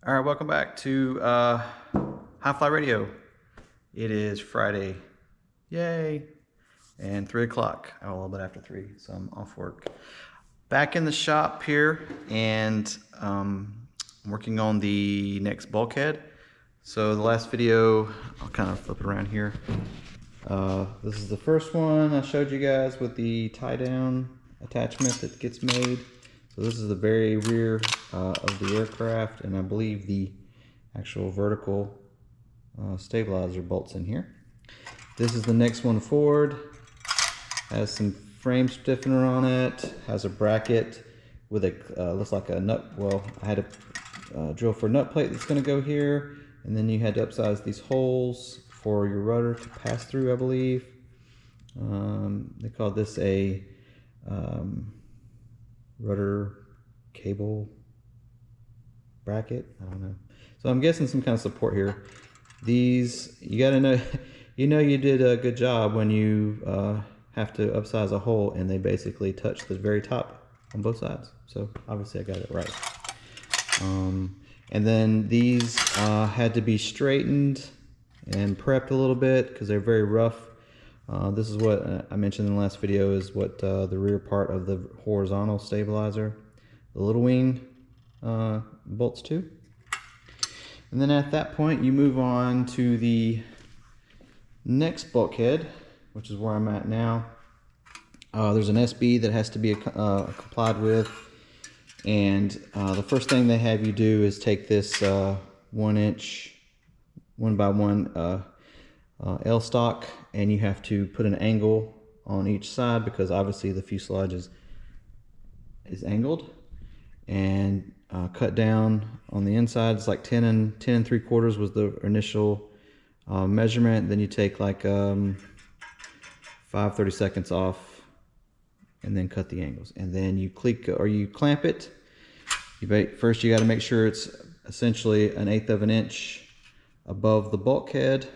All right, welcome back to HiFly Radio. It is Friday, yay, and 3 o'clock, a little bit after 3, so I'm off work. Back in the shop here, and I'm working on the next bulkhead. So the last video, I'll kind of flip it around here. This is the first one I showed you guys with the tie-down attachment that gets made. So this is the very rear of the aircraft, and I believe the actual vertical stabilizer bolts in here. This is the next one forward. Has some frame stiffener on it. Has a bracket with a looks like a nut. Well, I had a drill for a nut plate that's going to go here, and then you had to upsize these holes for your rudder to pass through, I believe. They call this a rudder cable bracket. I don't know. So I'm guessing some kind of support here. These, you got to know, you did a good job when you have to upsize a hole and they basically touch the very top on both sides. So obviously I got it right. And then these had to be straightened and prepped a little bit because they're very rough. This is what I mentioned in the last video, is what the rear part of the horizontal stabilizer, the little wing bolts to. And then at that point you move on to the next bulkhead, which is where I'm at now. There's an SB that has to be complied with, and the first thing they have you do is take this 1 inch 1x1 L stock, and you have to put an angle on each side because obviously the fuselage is angled, and cut down on the inside. It's like 10 and 3/4 was the initial measurement. Then you take like 5/32 off, and then cut the angles, and then you click or you clamp it. First you got to make sure it's essentially 1/8 of an inch above the bulkhead,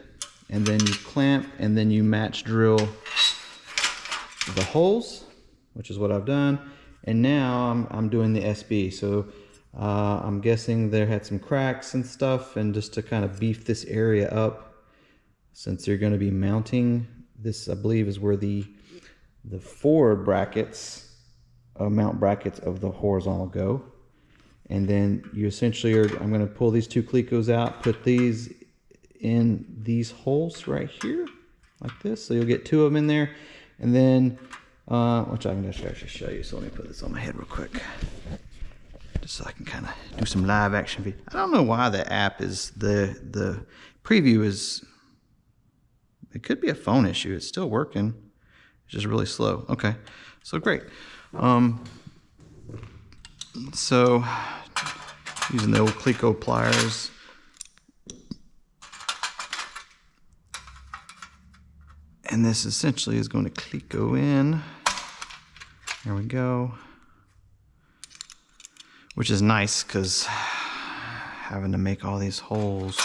and then you clamp, and then you match drill the holes, which is what I've done. And now I'm doing the SB. So I'm guessing there had some cracks and stuff, and just to kind of beef this area up, since you're going to be mounting this, I believe is where the forward brackets, mount brackets of the horizontal go. And then you essentially I'm going to pull these 2 clecos out, put these in these holes right here like this, so you'll get 2 of them in there. And then which I can actually show you, so let me put this on my head real quick just so I can kind of do some live action video. I don't know why the app is the preview is, it could be a phone issue. It's still working, it's just really slow. Okay, so great. So using the old Cleco pliers, and this essentially is going to Cleco in. There we go. Which is nice because having to make all these holes.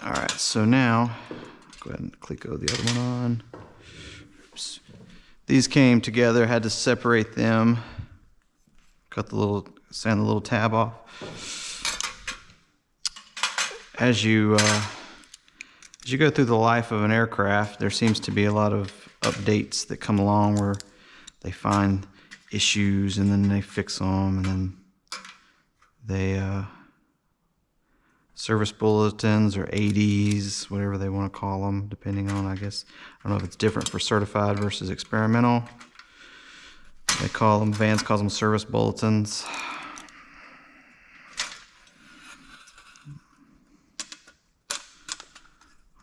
All right, so now go ahead and Cleco the other one on. Oops. These came together, had to separate them. Cut the little, sand the little tab off. As you go through the life of an aircraft, there seems to be a lot of updates that come along where they find issues and then they fix them, and then they service bulletins or ADs, whatever they want to call them, depending on, I guess, I don't know if it's different for certified versus experimental. They call them, Vans calls them service bulletins.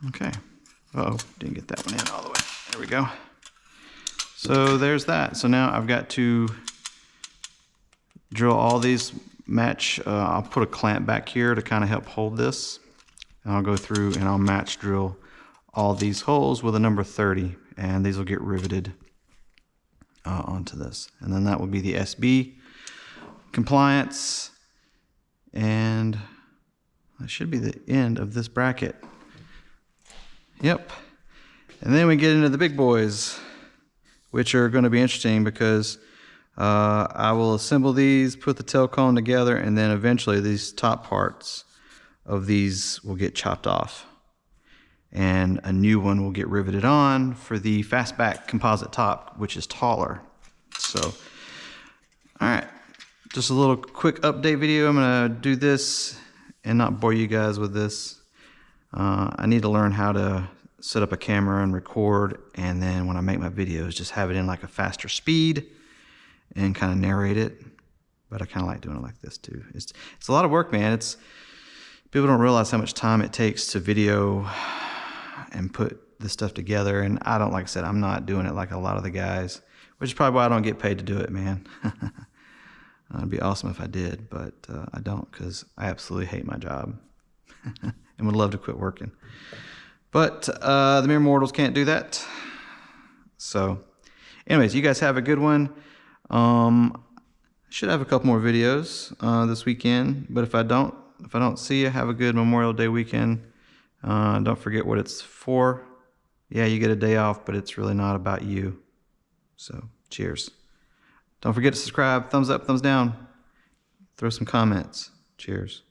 Okay. Uh-oh, didn't get that one in all the way. There we go. So there's that. So now I've got to drill all these match. I'll put a clamp back here to kind of help hold this. And I'll go through and I'll match drill all these holes with a number 30. And these will get riveted onto this. And then that will be the SB compliance. And that should be the end of this bracket. Yep. And then we get into the big boys, which are going to be interesting because I will assemble these, put the tail cone together, and then eventually these top parts of these will get chopped off. And a new one will get riveted on for the fastback composite top, which is taller. So, all right, just a little quick update video. I'm gonna do this and not bore you guys with this. I need to learn how to set up a camera and record, and then when I make my videos, just have it in like a faster speed and kind of narrate it. But I kind of like doing it like this too. It's a lot of work, man. People don't realize how much time it takes to video and put this stuff together. And I don't, like I said, I'm not doing it like a lot of the guys, which is probably why I don't get paid to do it, man. It'd be awesome if I did, but I don't, because I absolutely hate my job and would love to quit working. But the mere mortals can't do that. So anyways, you guys have a good one. Should have a couple more videos this weekend, but if I don't see you, have a good Memorial Day weekend. Don't forget what it's for. Yeah, you get a day off, but it's really not about you. So cheers. Don't forget to subscribe, thumbs up, thumbs down. Throw some comments. Cheers.